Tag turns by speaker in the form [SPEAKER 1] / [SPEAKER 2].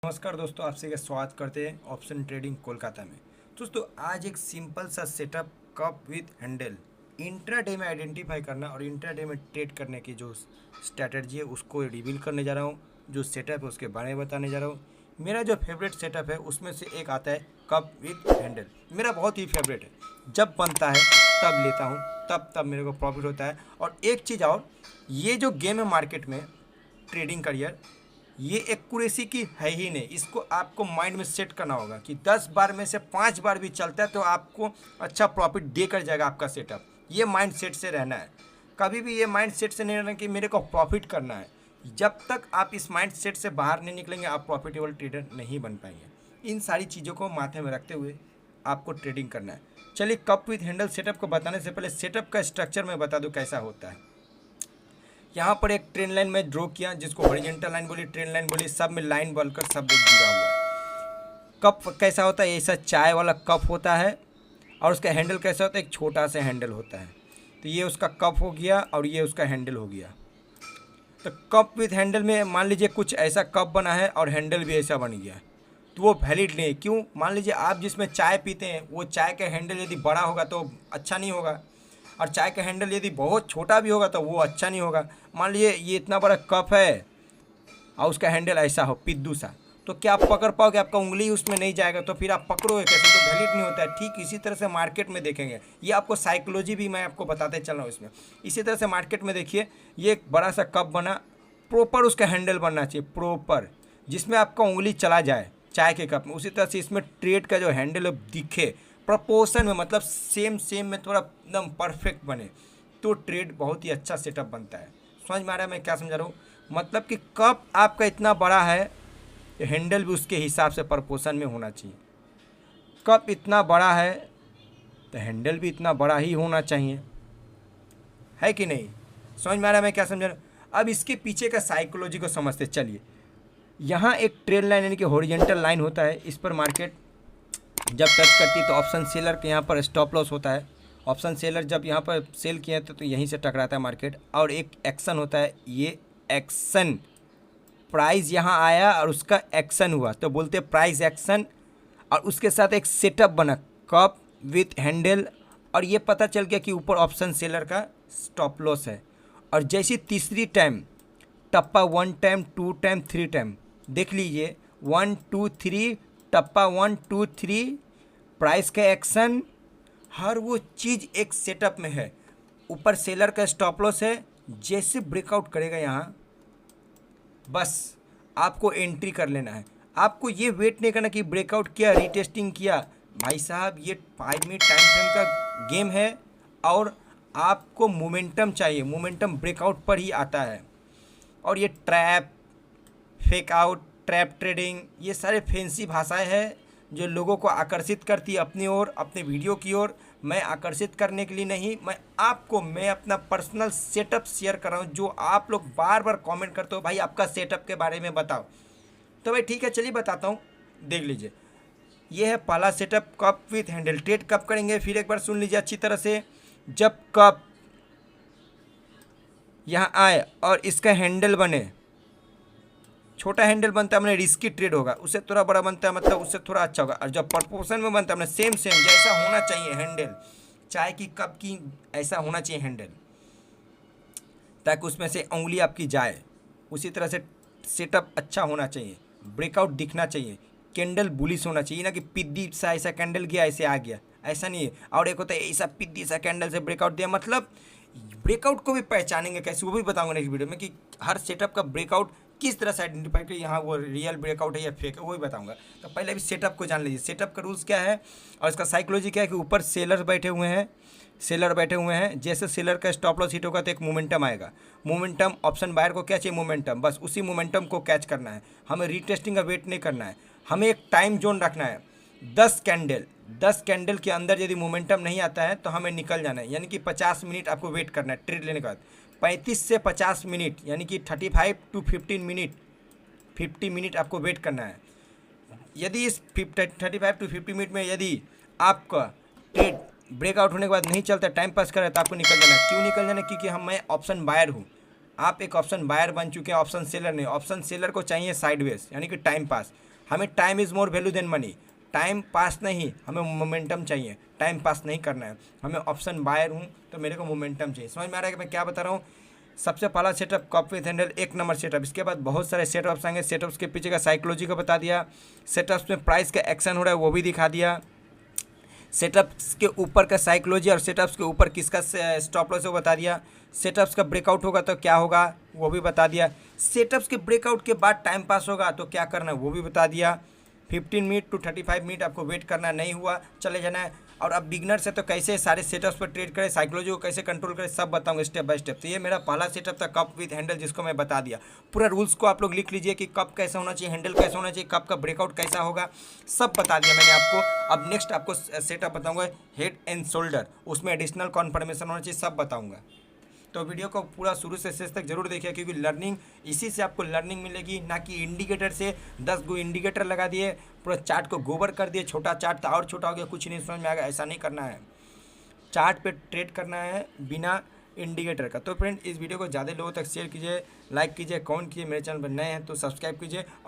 [SPEAKER 1] नमस्कार दोस्तों, आपसे का स्वागत करते हैं ऑप्शन ट्रेडिंग कोलकाता में। दोस्तों आज एक सिंपल सा setup cup with handle intraday में आइडेंटिफाई करना और इंट्राडे में ट्रेड करने की जो स्ट्रैटेजी है उसको रिवील करने जा रहा हूँ। जो सेटअप है उसके बारे में बताने जा रहा हूँ। मेरा जो फेवरेट सेटअप है उसमें से एक आता है कप विथ हैंडल। मेरा बहुत ही फेवरेट है, जब बनता है तब लेता हूँ, तब मेरे को प्रॉफिट होता है। और एक चीज़ और, ये जो गेम है मार्केट में ट्रेडिंग करियर, ये एक्यूरेसी की है ही नहीं। इसको आपको माइंड में सेट करना होगा कि 10 बार में से 5 बार भी चलता है तो आपको अच्छा प्रॉफिट दे कर जाएगा आपका सेटअप। ये माइंड सेट से रहना है, कभी भी ये माइंड सेट से नहीं रहना कि मेरे को प्रॉफिट करना है। जब तक आप इस माइंड सेट से बाहर नहीं निकलेंगे आप प्रॉफिटेबल ट्रेडर नहीं बन पाएंगे। इन सारी चीज़ों को माथे में रखते हुए आपको ट्रेडिंग करना है। चलिए, कप विथ हैंडल सेटअप को बताने से पहले सेटअप का स्ट्रक्चर मैं बता दूँ कैसा होता है। यहाँ पर एक ट्रेन लाइन में ड्रॉ किया, जिसको हॉरिजॉन्टल लाइन बोली, ट्रेन लाइन बोली, सब में लाइन बनकर सब एक जुड़ा हुआ है। कप कैसा होता है? ऐसा चाय वाला कप होता है और उसका हैंडल कैसा होता है? एक छोटा सा हैंडल होता है। तो ये उसका कप हो गया और ये उसका हैंडल हो गया। तो कप विथ हैंडल में मान लीजिए कुछ ऐसा कप बना है और हैंडल भी ऐसा बन गया, तो वो वैलिड नहीं है। क्यों? मान लीजिए आप जिसमें चाय पीते हैं वो चाय का हैंडल यदि बड़ा होगा तो अच्छा नहीं होगा, और चाय का हैंडल यदि बहुत छोटा भी होगा तो वो अच्छा नहीं होगा। मान लीजिए ये इतना बड़ा कप है और उसका हैंडल ऐसा हो पिद्दू सा, तो क्या आप पकड़ पाओगे? आपका उंगली उसमें नहीं जाएगा, तो फिर आप पकड़ोगे कैसे? तो वैलिड नहीं होता है। ठीक इसी तरह से मार्केट में देखेंगे, ये आपको साइकोलॉजी भी मैं आपको बताते चल रहा हूँ इसमें। इसी तरह से मार्केट में देखिए, ये एक बड़ा सा कप बना, प्रॉपर उसका हैंडल बनना चाहिए, प्रॉपर, जिसमें आपका उंगली चला जाए चाय के कप में। उसी तरह से इसमें ट्रेड का जो हैंडल दिखे प्रपोर्शन में, मतलब सेम में थोड़ा एकदम परफेक्ट बने, तो ट्रेड बहुत ही अच्छा सेटअप बनता है। समझ में आ रहा है मैं क्या समझा रहा हूँ? मतलब कि कप आपका इतना बड़ा है तो हैंडल भी उसके हिसाब से प्रपोर्शन में होना चाहिए। कप इतना बड़ा है तो हैंडल भी इतना बड़ा ही होना चाहिए, है कि नहीं? समझ में आ रहा है मैं क्या समझा रहा हूँ? अब इसके पीछे का साइकोलॉजी को समझते चलिए। यहाँ एक ट्रेड लाइन यानी कि हॉरिजॉन्टल लाइन होता है, इस पर मार्केट जब टच करती है तो ऑप्शन सेलर के यहाँ पर स्टॉप लॉस होता है। ऑप्शन सेलर जब यहाँ पर सेल किए तो यहीं से टकराता है मार्केट, और एक एक्शन होता है, ये एक्शन प्राइस यहाँ आया और उसका एक्शन हुआ तो बोलते हैं प्राइस एक्शन। और उसके साथ एक सेटअप बना कप विथ हैंडल, और ये पता चल गया कि ऊपर ऑप्शन सेलर का स्टॉप लॉस है। और जैसी तीसरी टाइम टप्पा 1 टाइम 2 टाइम 3 टाइम, देख लीजिए 1 2 3 टप्पा 1 2 3, प्राइस का एक्शन, हर वो चीज़ एक सेटअप में है। ऊपर सेलर का स्टॉप लॉस है, जैसे ब्रेकआउट करेगा यहाँ बस आपको एंट्री कर लेना है। आपको ये वेट नहीं करना कि ब्रेकआउट किया रीटेस्टिंग किया। भाई साहब, ये 5 मिनट टाइम फ्रेम का गेम है और आपको मोमेंटम चाहिए। मोमेंटम ब्रेकआउट पर ही आता है। और ये trap, fake out, trap trading, ये सारे फैंसी भाषाएं हैं जो लोगों को आकर्षित करती है अपनी ओर, अपने वीडियो की ओर। मैं आकर्षित करने के लिए नहीं, मैं अपना पर्सनल सेटअप शेयर कर रहा हूँ, जो आप लोग बार बार कमेंट करते हो भाई आपका सेटअप के बारे में बताओ। तो भाई ठीक है, चलिए बताता हूँ, देख लीजिए। ये है पहला setup, cup with handle. Trade कब करेंगे फिर एक बार सुन लीजिए अच्छी तरह से। जब कप यहाँ आए और इसका हैंडल बने, छोटा हैंडल बनता है मैंने रिस्की ट्रेड होगा, उससे थोड़ा बड़ा बनता है मतलब उससे थोड़ा अच्छा होगा। और जब प्रपोर्शन में बनता है मैंने सेम जैसा होना चाहिए हैंडल, चाय की कप की ऐसा होना चाहिए हैंडल, ताकि उसमें से उंगली आपकी जाए। उसी तरह से सेटअप अच्छा होना चाहिए, ब्रेकआउट दिखना चाहिए, कैंडल बुलिश होना चाहिए, ना कि पिद्दी सा ऐसा कैंडल गया ऐसे आ गया, ऐसा नहीं है। और एक होता है ऐसा पिद्दी सा कैंडल से ब्रेकआउट दिया, मतलब ब्रेकआउट को भी पहचानेंगे कैसे वो भी बताऊंगा नेक्स्ट वीडियो में, कि हर सेटअप का ब्रेकआउट किस तरह से आइडेंटिफाई करें, यहाँ वो रियल ब्रेकआउट है या फेक है वो भी बताऊंगा। तो पहले अभी सेटअप को जान लीजिए, सेटअप का रूल्स क्या है और इसका साइकोलॉजी क्या है। कि ऊपर सेलर बैठे हुए हैं, जैसे सेलर का स्टॉप लॉस हिट होगा तो एक मोमेंटम आएगा। मोमेंटम, ऑप्शन बायर को क्या चाहिए? मोमेंटम, बस उसी मोमेंटम को कैच करना है। हमें रीटेस्टिंग का वेट नहीं करना है, हमें एक टाइम जोन रखना है। 10 कैंडल के अंदर यदि मोमेंटम नहीं आता है तो हमें निकल जाना है, यानी कि 50 मिनट आपको वेट करना है ट्रेड लेने के बाद। 35 से 50 मिनट यानी कि 35 to 15 मिनट, 50 मिनट आपको वेट करना है। यदि इस 35 to 50 मिनट में यदि आपका ट्रेड ब्रेकआउट होने के बाद नहीं चलता, टाइम पास कर रहा है, तो आपको निकल जाना है। क्यों निकल जाना है? क्योंकि मैं ऑप्शन बायर हूँ, आप एक ऑप्शन बायर बन चुके हैं, ऑप्शन सेलर नहीं। ऑप्शन सेलर को चाहिए साइडवेज यानी कि टाइम पास। हमें time is more value than money. Time pass नहीं, हमें मोमेंटम चाहिए, टाइम पास नहीं करना है हमें। ऑप्शन बायर हूँ तो मेरे को मोमेंटम चाहिए। समझ में आ रहा है कि मैं क्या बता रहा हूँ। सबसे पहला सेटअप कप विथ हैंडल, एक नंबर सेटअप। इसके बाद बहुत सारे सेटअप्स आएंगे। सेटअप्स के पीछे का साइकोलॉजी को बता दिया, सेटअप्स में प्राइस का एक्शन हो रहा है वो भी दिखा दिया, सेटअप्स के ऊपर का साइकोलॉजी और सेटअप्स के ऊपर किसका स्टॉप लॉस है वो बता दिया, सेटअप्स का ब्रेकआउट होगा तो क्या होगा वो भी बता दिया, सेटअप्स के ब्रेकआउट के बाद टाइम पास होगा तो क्या करना है वो भी बता दिया। 15 मिनट टू 35 मिनट आपको वेट करना, नहीं हुआ चले जाना है। और अब बिगनर से तो कैसे सारे सेटअप्स पर ट्रेड करें, साइकोलॉजी को कैसे कंट्रोल करें, सब बताऊंगा स्टेप बाय स्टेप। तो ये मेरा पहला सेटअप था कप विथ हैंडल, जिसको मैं बता दिया। पूरा रूल्स को आप लोग लिख लीजिए कि कप कैसा होना चाहिए, हैंडल कैसा होना चाहिए, कप का ब्रेकआउट कैसा होगा, सब बता दिया मैंने आपको। अब नेक्स्ट आपको सेटअप बताऊंगा हेड एंड शोल्डर, उसमें एडिशनल कॉन्फर्मेशन होना चाहिए, सब बताऊंगा। तो वीडियो को पूरा शुरू से शेष तक जरूर देखिए, क्योंकि लर्निंग इसी से आपको लर्निंग मिलेगी, ना कि इंडिकेटर से 10 गो इंडिकेटर लगा दिए, पूरा चार्ट को गोबर कर दिए, छोटा चार्ट था और छोटा हो गया, कुछ नहीं समझ में आएगा। ऐसा नहीं करना है, चार्ट पे ट्रेड करना है बिना इंडिकेटर का। तो फ्रेंड इस वीडियो को ज़्यादा लोगों तक शेयर कीजिए, लाइक कीजिए, कमेंट कीजिए, मेरे चैनल पर नए हैं तो सब्सक्राइब कीजिए।